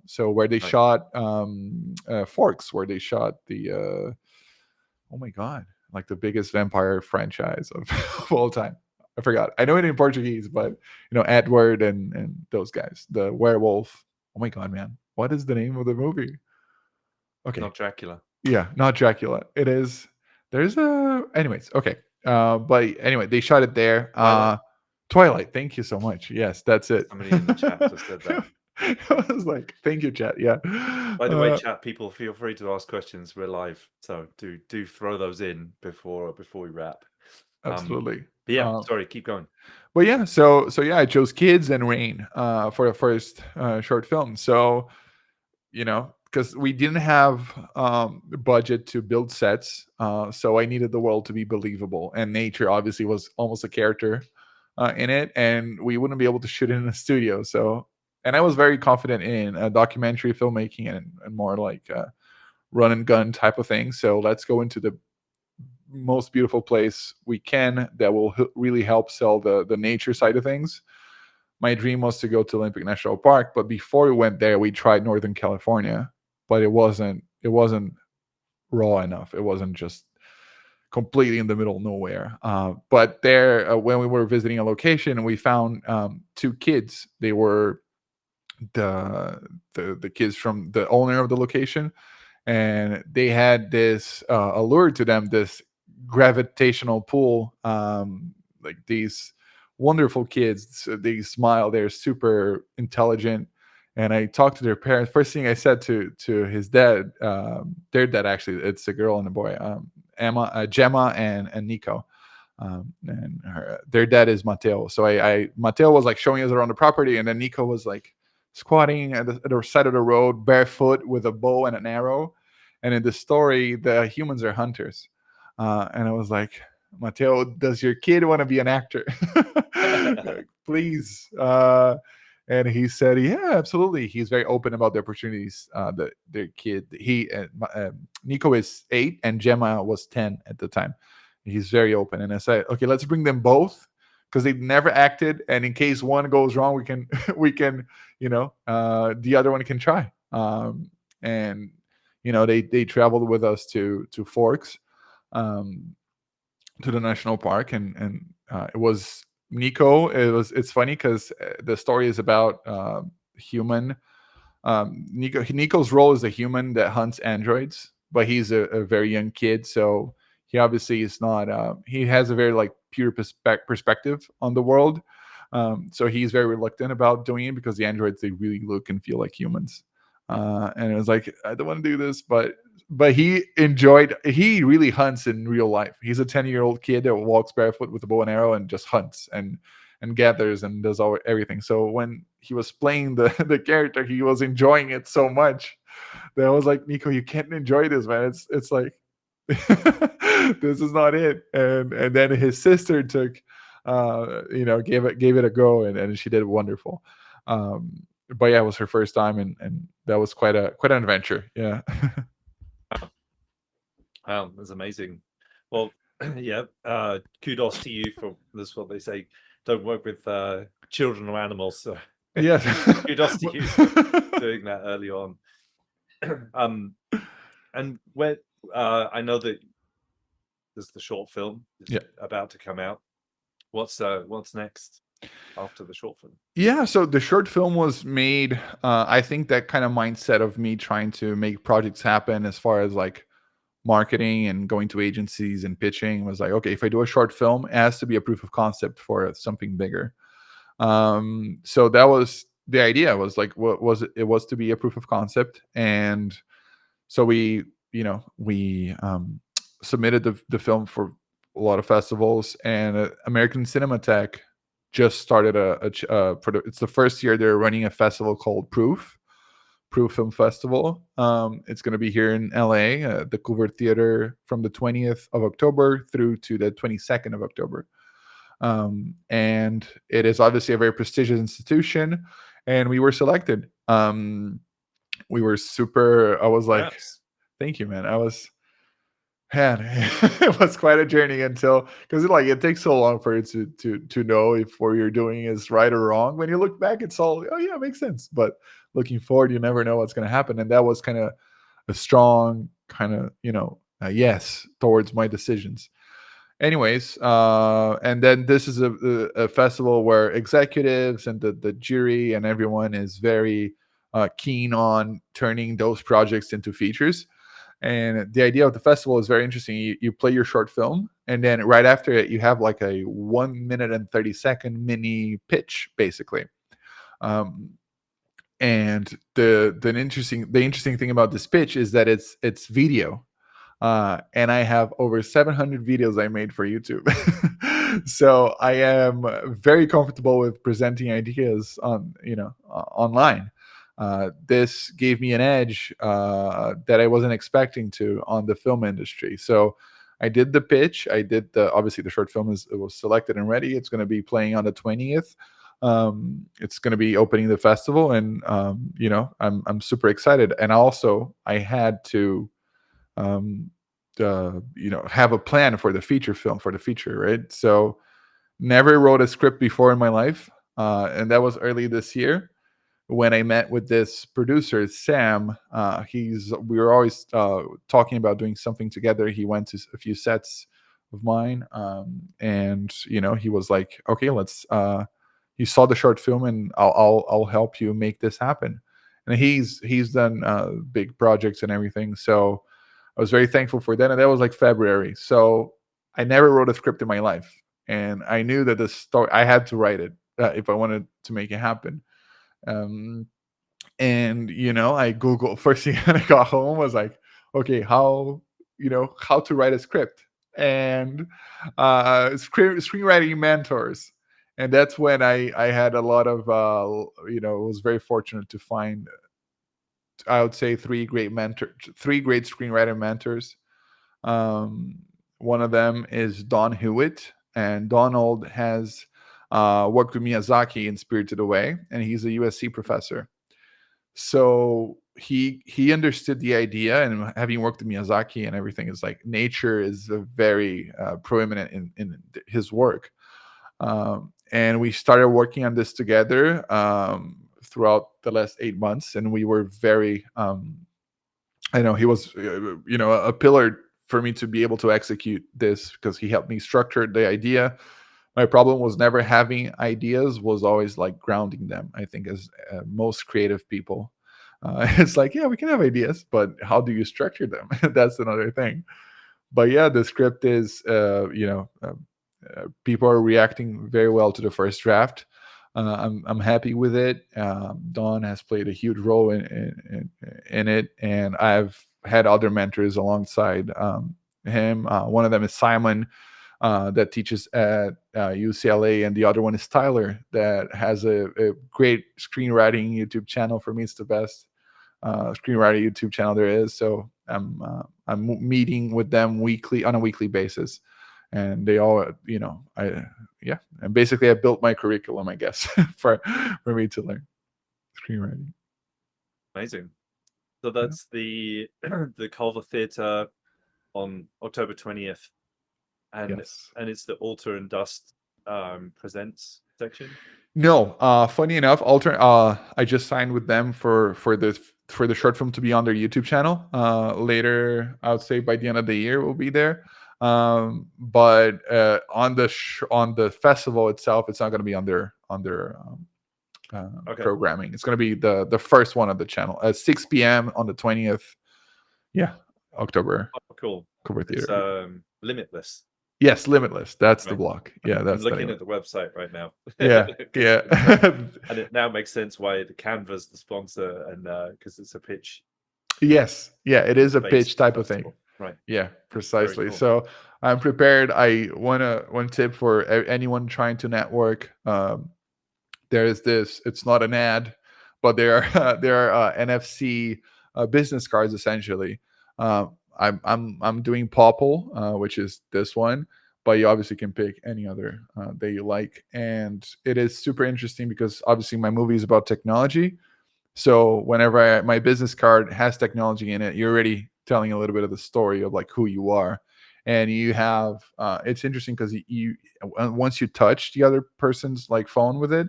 so where they Right. shot Forks, where they shot the oh my god, like the biggest vampire franchise of, of all time. I forgot. I know it in Portuguese, but Edward and those guys, the werewolf. Oh my god, man, what is the name of the movie? Okay, Not Dracula. yeah, not Dracula. It is. There's a. Anyways, okay. But anyway, they shot it there. Twilight. Twilight. Thank you so much. Yes, that's it. Somebody in the chat just said that. I was like, thank you, chat. Yeah. By the way, chat people, feel free to ask questions. We're live, so do throw those in before we wrap. Absolutely. But yeah, sorry, keep going. But yeah, so yeah, I chose kids and rain for the first short film. So because we didn't have the budget to build sets, so I needed the world to be believable, and nature obviously was almost a character in it, and we wouldn't be able to shoot it in a studio. So, and I was very confident in documentary filmmaking and more like run and gun type of thing. So let's go into the most beautiful place we can that will really help sell the nature side of things. My dream was to go to Olympic National Park, but before we went there, we tried Northern California, but it wasn't raw enough. It wasn't just completely in the middle of nowhere. But there, when we were visiting a location, we found two kids. They were the kids from the owner of the location, and they had this allure to them, this gravitational pull, like these wonderful kids. They smile, they're super intelligent. And I talked to their parents. First thing I said to his dad, their dad, actually, it's a girl and a boy, Gemma and Nico, and their dad is Mateo. So Mateo was like showing us around the property, and then Nico was like squatting at the side of the road, barefoot with a bow and an arrow. And in the story, the humans are hunters. And I was like, Mateo, does your kid want to be an actor? Please. And he said, yeah, absolutely. He's very open about the opportunities. Their kid, Nico is 8 and Gemma was 10 at the time. He's very open. And I said, okay, let's bring them both, because they've never acted. And in case one goes wrong, we can, the other one can try. And they traveled with us to Forks, to the national park, and it was Nico. It's funny because the story is about human. Nico's role is a human that hunts androids, but he's a very young kid, so he obviously is not. He has a very like pure perspective on the world. So he's very reluctant about doing it because the androids, they really look and feel like humans. And it was like, I don't want to do this, but he enjoyed. He really hunts in real life. He's a 10-year-old kid that walks barefoot with a bow and arrow and just hunts and gathers and does everything. So when he was playing the character, he was enjoying it so much that I was like, Nico, you can't enjoy this, man. It's like this is not it. And then his sister took, gave it a go, and she did wonderful. But yeah, it was her first time, and that was quite an adventure. Yeah. Wow, that's amazing. Well, yeah, kudos to you for this. What they say, don't work with children or animals. So yes, kudos to you for doing that early on. And when I know that there's the short film about to come out. What's next after the short film? Yeah, so the short film was made. I think that kind of mindset of me trying to make projects happen, as far as like marketing and going to agencies and pitching, was like, okay, if I do a short film, it has to be a proof of concept for something bigger. So that was the idea. Was like, what was it? It was to be a proof of concept, and so we submitted the film for a lot of festivals, and American Cinematheque just started it's the first year they're running a festival called Proof Film Festival. It's going to be here in LA, the Culver Theater, from the 20th of October through to the 22nd of October. And it is obviously a very prestigious institution, and we were selected. We were super. I was like, thank you, man. Man, it was quite a journey until, because it takes so long for you to know if what you're doing is right or wrong. When you look back, it's all, oh yeah, it makes sense. But looking forward, you never know what's going to happen. And that was kind of a strong kind of yes towards my decisions. anyways, and then this is a festival where executives and the jury and everyone is very keen on turning those projects into features. And the idea of the festival is very interesting. You play your short film, and then right after it, you have like a 1 minute and 30-second mini pitch, basically. Um, and the interesting thing about this pitch is that it's video, and I have over 700 videos I made for YouTube. So I am very comfortable with presenting ideas on online. This gave me an edge that I wasn't expecting to on the film industry. So I did the pitch. I did obviously the short film it was selected and ready. It's going to be playing on the 20th. It's going to be opening the festival, and I'm super excited. And also I had to um, have a plan for the feature film, for the feature, right? So never wrote a script before in my life, and that was early this year when I met with this producer, Sam. We were always talking about doing something together. He went to a few sets of mine, and he was like, "Okay, let's." He saw the short film, and I'll help you make this happen. And he's done big projects and everything, so I was very thankful for that. And that was like February, so I never wrote a script in my life, and I knew that the story I had to write it if I wanted to make it happen. um, and I googled first thing when I got home was like, okay, how to write a script, and screenwriting mentors. And that's when I had a lot of was very fortunate to find, I would say, three great screenwriter mentors. um, One of them is Don Hewitt, and Donald has worked with Miyazaki in Spirited Away, and he's a USC professor. So he understood the idea, and having worked with Miyazaki and everything, is like nature is a very proeminent in his work. And we started working on this together throughout the last 8 months, and we were very I know he was a pillar for me to be able to execute this, because he helped me structure the idea. My problem was never having ideas, was always like grounding them. I think as most creative people, it's like, yeah, we can have ideas, but how do you structure them? That's another thing. But yeah, the script is people are reacting very well to the first draft. I'm happy with it. Don has played a huge role in it, and I've had other mentors alongside him. One of them is Simon, that teaches at UCLA, and the other one is Tyler, that has a great screenwriting YouTube channel. For me, it's the best screenwriter YouTube channel there is. So I'm meeting with them on a weekly basis, and they all and basically I built my curriculum, I guess, for me to learn screenwriting. Amazing. So that's the Culver Theatre on October 20th, and Yes. and it's the Alter and Dust presents section. No, funny enough, I just signed with them for the short film to be on their YouTube channel. Later, I would say by the end of the year, we'll be there. But on the festival itself, it's not going to be on their Okay. programming. It's going to be the first one of the channel at 6 p.m. on the 20th. Yeah, October. Oh, cool. October It's theater. Limitless. Yes, Limitless. That's the Right. block. Yeah, I'm that's the looking name. at the website right now. Yeah, yeah. And it now makes sense why the Canva's the sponsor, and because it's a pitch Yes, yeah, it is a based pitch type of thing. festival. Right. Yeah, precisely. cool. So I'm prepared. One tip for anyone trying to network. There is this. It's not an ad, but there are NFC business cards essentially. I'm doing Popple, which is this one, but you obviously can pick any other that you like, and it is super interesting because obviously my movie is about technology. So whenever my business card has technology in it, you're already telling a little bit of the story of like who you are. And you have it's interesting because you once you touch the other person's like phone with it,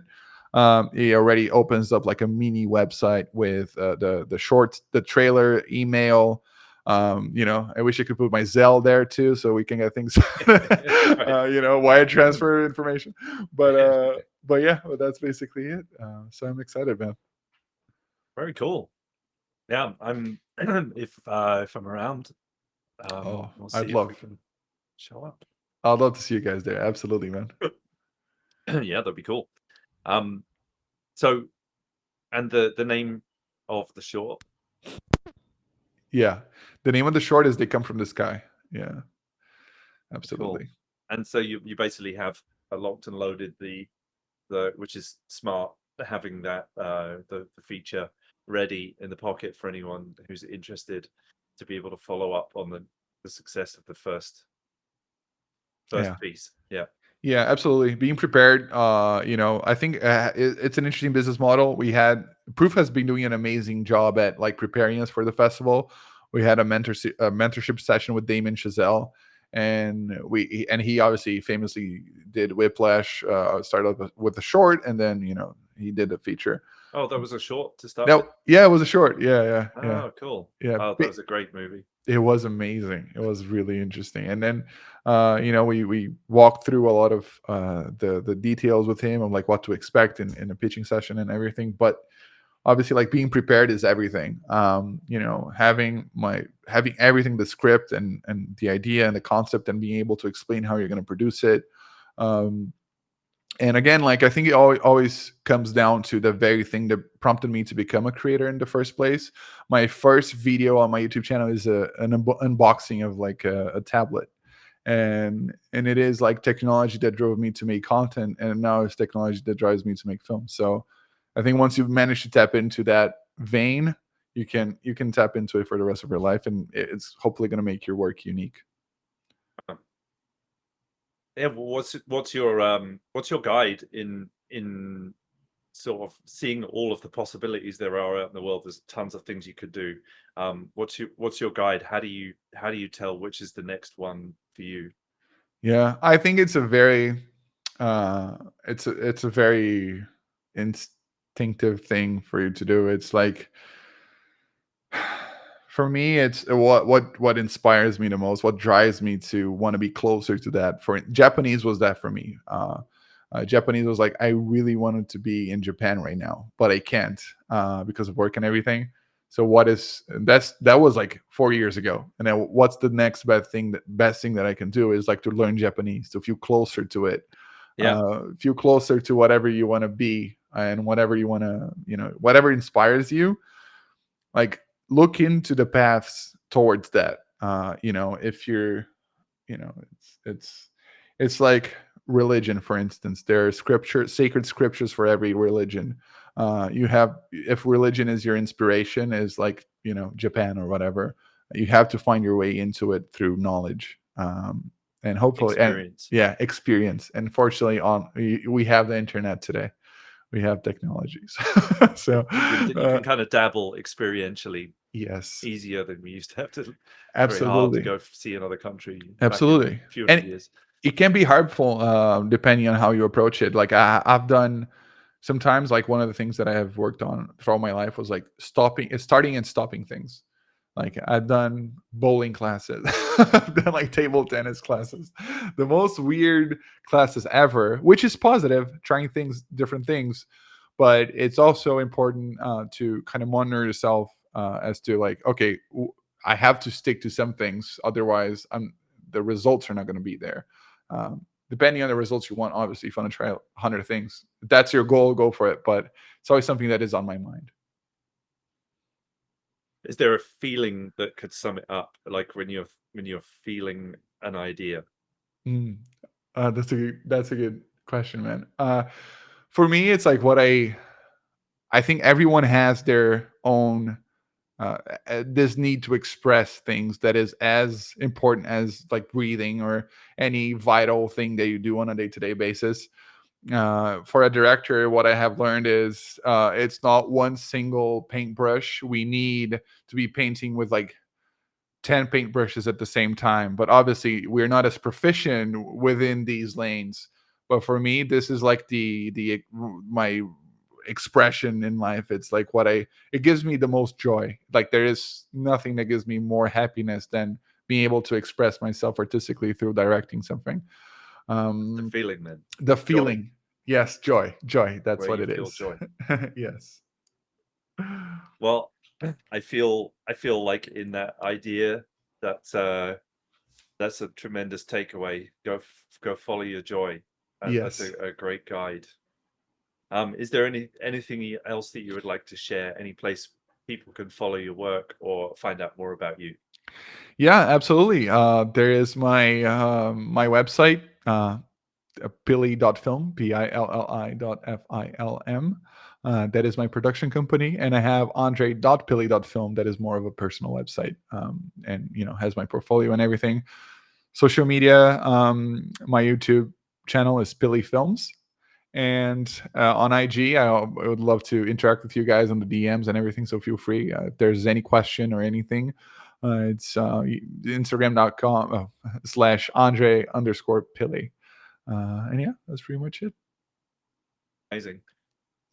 it already opens up like a mini website with the shorts, the trailer, email, I wish I could put my Zelle there too, so we can get things, Right. wire transfer information. But yeah, well, that's basically it. So I'm excited, man. Very cool. Yeah, I'm if I'm around, Oh, we'll I'd see if we love, can show up. I'd love to see you guys there. Absolutely, man. Yeah, that'd be cool. Um, so and the name of the short, Yeah, the name of the short is "They Come from the Sky." Yeah, cool. absolutely. And so you basically have a locked and loaded the which is smart having that the feature ready in the pocket for anyone who's interested to be able to follow up on the success of the first Yeah. piece. Yeah. Yeah, absolutely. Being prepared, I think it's an interesting business model. Proof has been doing an amazing job at like preparing us for the festival. We had a mentorship session with Damon Chazelle, and he obviously famously did Whiplash. Started with a short, and then he did a feature. Oh, that was a short to start Now, with. yeah, it was a short. Yeah, Oh, cool. yeah. Oh, that was a great movie. It was amazing. It was really interesting. And then, we walked through a lot of the details with him of like what to expect in a pitching session and everything. But obviously, like being prepared is everything. Having everything, the script and the idea and the concept, and being able to explain how you're going to produce it. Um, and again, like I think it always comes down to the very thing that prompted me to become a creator in the first place. My first video on my YouTube channel is an unboxing of like a tablet, and it is like technology that drove me to make content, and now it's technology that drives me to make film. So I think once you've managed to tap into that vein, you can tap into it for the rest of your life, and it's hopefully going to make your work unique. Yeah, well, what's your guide in sort of seeing all of the possibilities there are out in the world? There's tons of things you could do. What's your guide? How do you tell which is the next one for you? Yeah, I think it's a very it's a very instinctive thing for you to do. It's like for me, it's what inspires me the most, what drives me to want to be closer to that. For Japanese was that for me. Japanese was like I really wanted to be in Japan right now, but I can't because of work and everything. So that was like 4 years ago, and then what's the next best thing that I can do is like to learn Japanese, to feel closer to it, Yeah, feel closer to whatever you want to be and whatever you want to, whatever inspires you, like look into the paths towards that. If you're, it's like religion, for instance. There are sacred scriptures for every religion. You have, if religion is your inspiration, is like Japan or whatever, you have to find your way into it through knowledge, and hopefully, and experience. yeah, experience. And fortunately, we have the internet today. We have technologies. So You can kind of dabble experientially yes, easier than we used to have to. It's very hard to absolutely. go see another country back in Absolutely. a few hundred And years. it can be harmful depending on how you approach it. Like I've done sometimes, like one of the things that I have worked on throughout my life was like starting and stopping things. Like I've done bowling classes, I've done like table tennis classes, the most weird classes ever, which is positive, trying different things. But it's also important to kind of monitor yourself as to like, okay, I have to stick to some things, otherwise the results are not going to be there. Depending on the results you want, obviously, if you want to try 100 things, if that's your goal, go for it. But it's always something that is on my mind. Is there a feeling that could sum it up, like when you're feeling an idea? Mm. That's a good question, man. For me, it's like I think everyone has their own this need to express things that is as important as like breathing or any vital thing that you do on a day-to-day basis. For a director, what I have learned is it's not one single paintbrush. We need to be painting with like 10 paintbrushes at the same time, but obviously we're not as proficient within these lanes. But for me, this is like the my expression in life. It's like it gives me the most joy. Like there is nothing that gives me more happiness than being able to express myself artistically through directing something. The feeling, man. The Joy. feeling. Yes, joy. That's Where what you it feel is. joy. Yes. Well, I feel like in that idea that that's a tremendous takeaway. Go follow your joy. That's Yes. a great guide. Is there anything else that you would like to share? Any place people can follow your work or find out more about you? Yeah, absolutely. There is my website, Pilli.film, Pilli.film. That is my production company, and I have Andre.Pilli.film. That is more of a personal website, and has my portfolio and everything. Social media, my YouTube channel is Pilli Films, and on IG, I would love to interact with you guys on the DMs and everything. So feel free if there's any question or anything. It's Instagram.com/Andre_Pilli. And yeah, that's pretty much it. Amazing.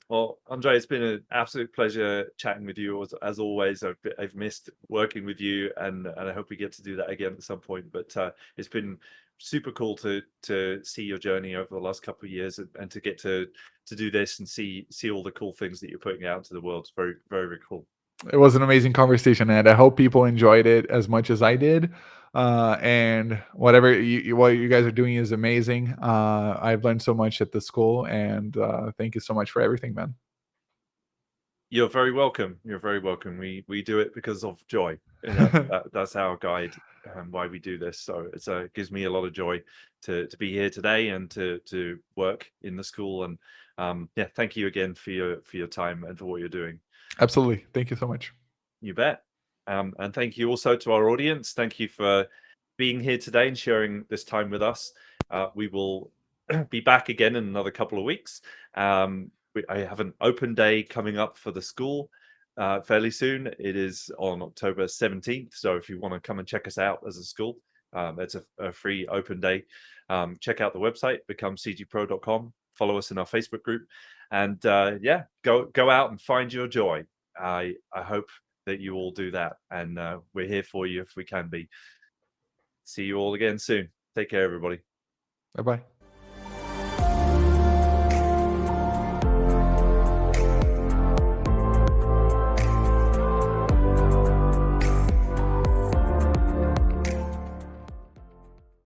Well, Andre, it's been an absolute pleasure chatting with you as always. I've missed working with you, and I hope we get to do that again at some point. But it's been super cool to see your journey over the last couple of years, and to get to do this and see all the cool things that you're putting out into the world. It's very, very, very cool. It was an amazing conversation, and I hope people enjoyed it as much as I did. And what you guys are doing is amazing. I've learned so much at the school, and thank you so much for everything, man. You're very welcome. You're very welcome. We do it because of joy. That's our guide, why we do this. So it gives me a lot of joy to be here today and to work in the school. And yeah, thank you again for your time and for what you're doing. Absolutely. Thank you so much. You bet. And thank you also to our audience. Thank you for being here today and sharing this time with us. We will be back again in another couple of weeks. I have an open day coming up for the school fairly soon. It is on October 17th. So if you want to come and check us out as a school, it's a free open day. Check out the website, becomecgpro.com. Follow us in our Facebook group. And yeah, go out and find your joy. I hope that you all do that. And we're here for you if we can be. See you all again soon. Take care, everybody. Bye-bye.